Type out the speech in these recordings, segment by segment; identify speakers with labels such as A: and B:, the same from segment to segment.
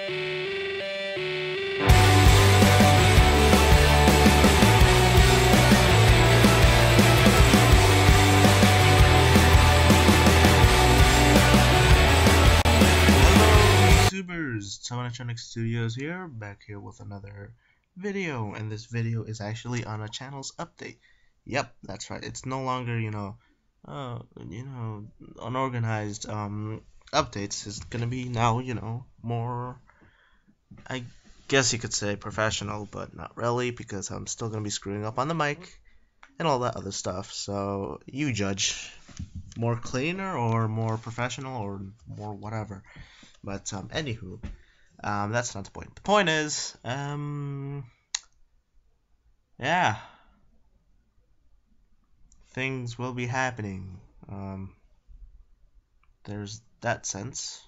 A: YouTubers, Tomanitronic Studios here, back here with another video, and this video is actually on a channel's update. Yep, that's right. It's no longer, unorganized updates. It's gonna be now, more, I guess you could say professional, but not really, because I'm still gonna be screwing up on the mic and all that other stuff. So you judge. More cleaner or more professional or more whatever. But anywho, that's not the point. The point is, yeah, things will be happening. There's that sense.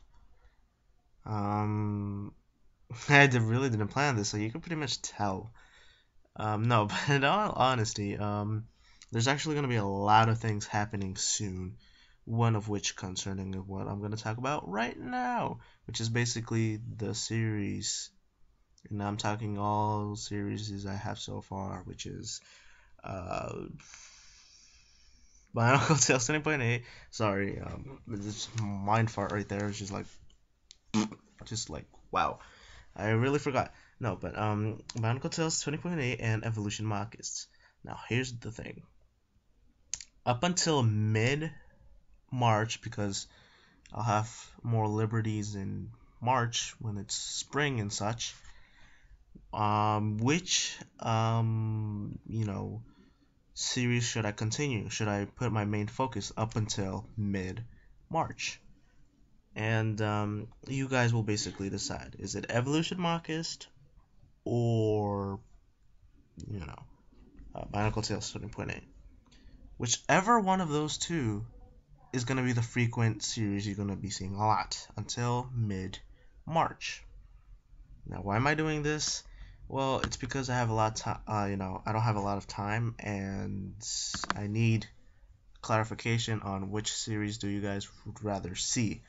A: Really didn't plan this, so you can pretty much tell. No, but in all honesty, there's actually going to be a lot of things happening soon. One of which concerning what I'm going to talk about right now, which is basically the series. And I'm talking all series I have so far, which is Bionicle Tales 20.8. Sorry, this mind fart right there is just like wow. I really forgot. No, but Bionicle Tales 20.8 and Evolution Marcus. Now here's the thing. Up until mid-March, because I'll have more liberties in March when it's spring and such. Which series should I continue? Should I put my main focus up until mid-March? And you guys will basically decide. Is it Evolution Marcus or Bionicle Tales 20.8? Whichever one of those two is going to be the frequent series you're going to be seeing a lot until mid-March. Now, why am I doing this? Well, it's because I have a lot of time, I don't have a lot of time, and I need clarification on which series do you guys would rather see.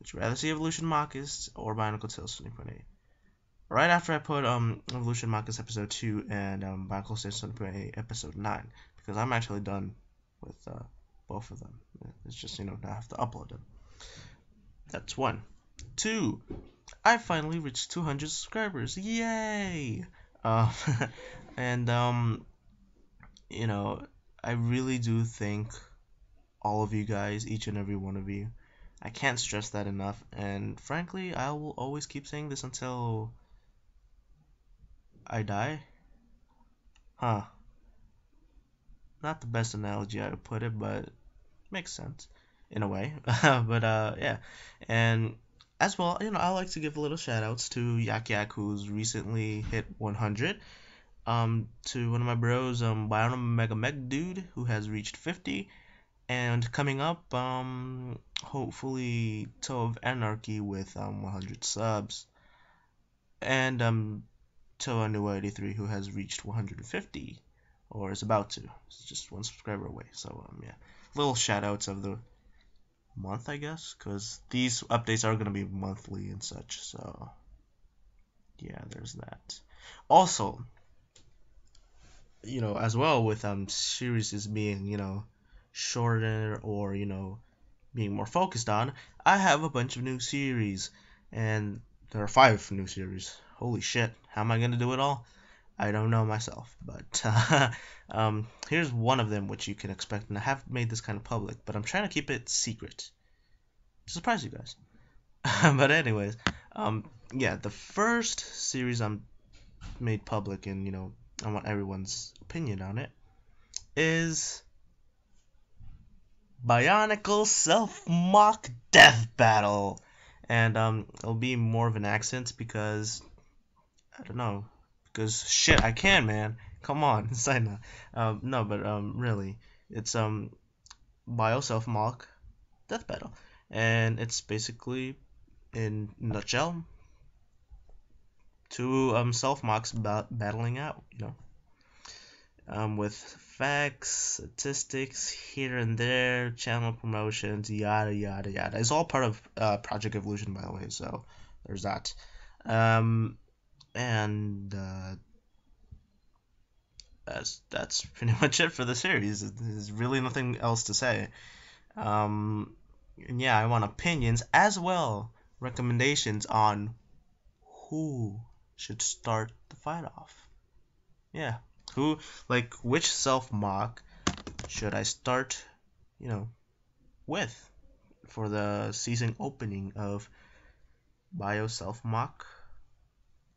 A: Would you rather see Evolution Marcus or Bionicle Tales 20.8? Right after I put Evolution Marcus episode 2 and Bionicle Tales 20.8 episode 9, because I'm actually done with both of them. It's just, I have to upload them. That's one. Two, I finally reached 200 subscribers. Yay! And, I really do thank all of you guys, each and every one of you. I can't stress that enough. And frankly, I will always keep saying this until I die. Huh. Not the best analogy I would put it, but makes sense in a way. But yeah, and as well, I like to give a little shout outs to Yak Yak, who's recently hit 100. To one of my bros, Bionom Mega Meg Dude, who has reached 50, and coming up, hopefully Toe of Anarchy with 100 subs, and Toe New 83, who has reached 150. Or is about to. It's just one subscriber away. So yeah, little shout outs of the month, I guess, because these updates are gonna be monthly and such. So yeah, there's that. Also, as well with series being shorter or being more focused on, I have a bunch of new series, and there are 5 new series. Holy shit! How am I gonna do it all? I don't know myself, but here's one of them which you can expect, and I have made this kind of public, but I'm trying to keep it secret to surprise you guys. But anyways, yeah, the first series I'm made public, and I want everyone's opinion on it, is Bionicle Self-Mock Death Battle, and it'll be more of an accent because I don't know. Because shit, I can, man. Come on, sign that. No, but really, it's Bio Self Mock Death Battle, and it's basically, in a nutshell, two self mocks battling out, with facts, statistics here and there, channel promotions, yada yada yada. It's all part of Project Evolution, by the way. So there's that. And that's pretty much it for the series. There's really nothing else to say. And yeah, I want opinions as well, recommendations on who should start the fight off. Yeah, who, like, which self mock should I start, you know, with for the season opening of Bio Self Mock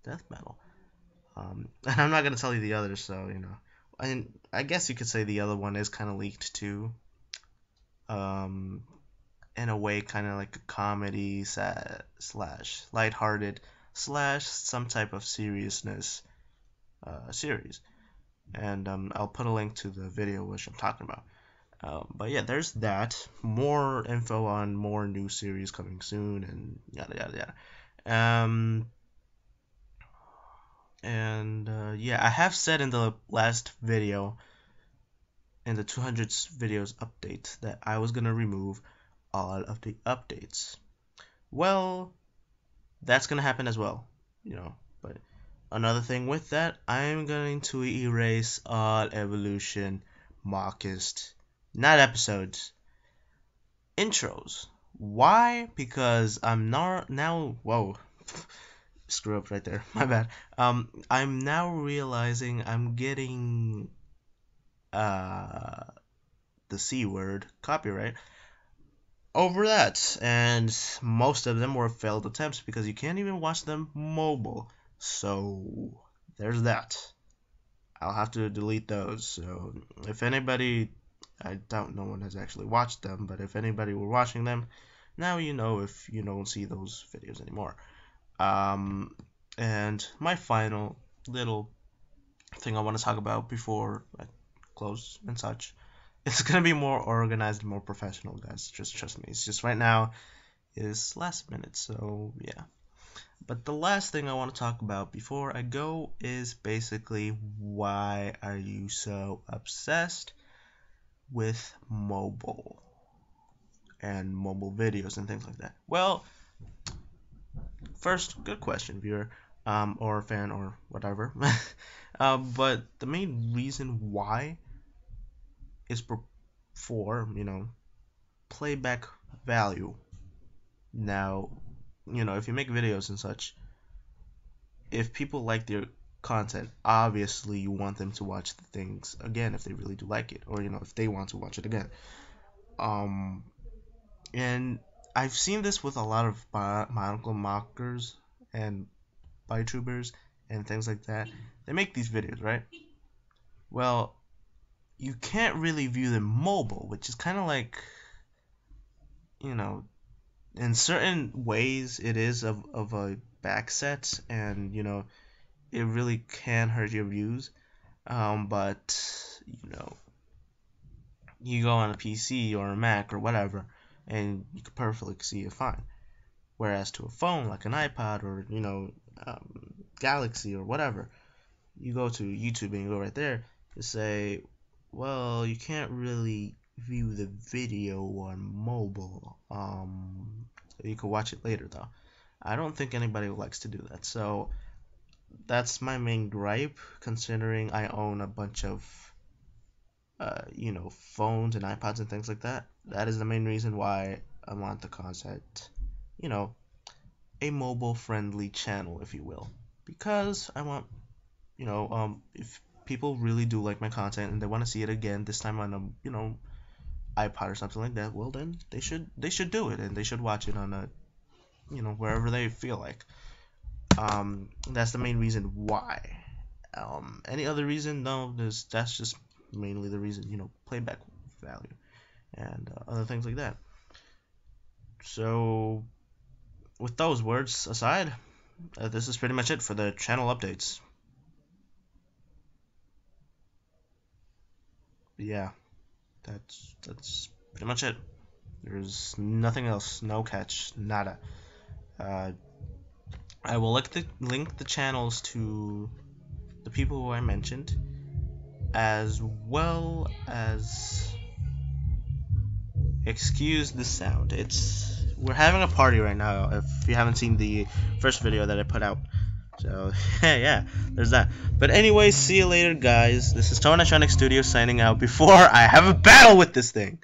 A: Death Metal. And I'm not gonna tell you the others, so I guess you could say the other one is kind of leaked too. Um, in a way, kind of like a comedy slash lighthearted slash some type of seriousness series. And I'll put a link to the video which I'm talking about. But yeah, there's that. More info on more new series coming soon, and yada yada yada. And yeah, I have said in the last video, in the 200 videos update, that I was gonna remove all of the updates. Well, that's gonna happen as well, But another thing with that, I'm going to erase all Evolution Mockist, not episodes, intros. Why? Because I'm not now. Whoa, screw up right there. My bad. I'm now realizing I'm getting uh the C word copyright over that, and most of them were failed attempts because you can't even watch them mobile. So there's that. I'll have to delete those. So if anybody, I doubt no one has actually watched them, but if anybody were watching them, now you know if you don't see those videos anymore. And my final little thing I want to talk about before I close and such, it's gonna be more organized and more professional, guys. Just trust me. It's just right now is last minute, so yeah. But the last thing I want to talk about before I go is basically, why are you so obsessed with mobile and mobile videos and things like that? Well, first, good question, viewer, or fan, or whatever. But the main reason why is for playback value. Now, if you make videos and such, if people like your content, obviously you want them to watch the things again if they really do like it, or if they want to watch it again. Um, and I've seen this with a lot of Bionicle mockers and YouTubers and things like that. They make these videos, right? Well, you can't really view them mobile, which is kind of like, in certain ways it is of a back set, and it really can hurt your views. But you go on a PC or a Mac or whatever, and you can perfectly see it fine. Whereas to a phone like an iPod or Galaxy or whatever, you go to YouTube and you go right there to say, well, you can't really view the video on mobile. You can watch it later though. I don't think anybody likes to do that. So that's my main gripe, considering I own a bunch of phones and iPods and things like that. That is the main reason why I want the concept, a mobile friendly channel, if you will, because I want, if people really do like my content and they want to see it again, this time on a, iPod or something like that, well then they should do it, and they should watch it on a, wherever they feel like. That's the main reason why. Any other reason? No, that's just mainly the reason, playback value and other things like that. So with those words aside, this is pretty much it for the channel updates. Yeah, that's pretty much it. There's nothing else, no catch, nada. Uh, I will link the channels to the people who I mentioned, as well as, excuse the sound. It's we're having a party right now. If you haven't seen the first video that I put out, so yeah, there's that. But anyways, see you later, guys. This is Tonetronic Studio signing out before I have a battle with this thing.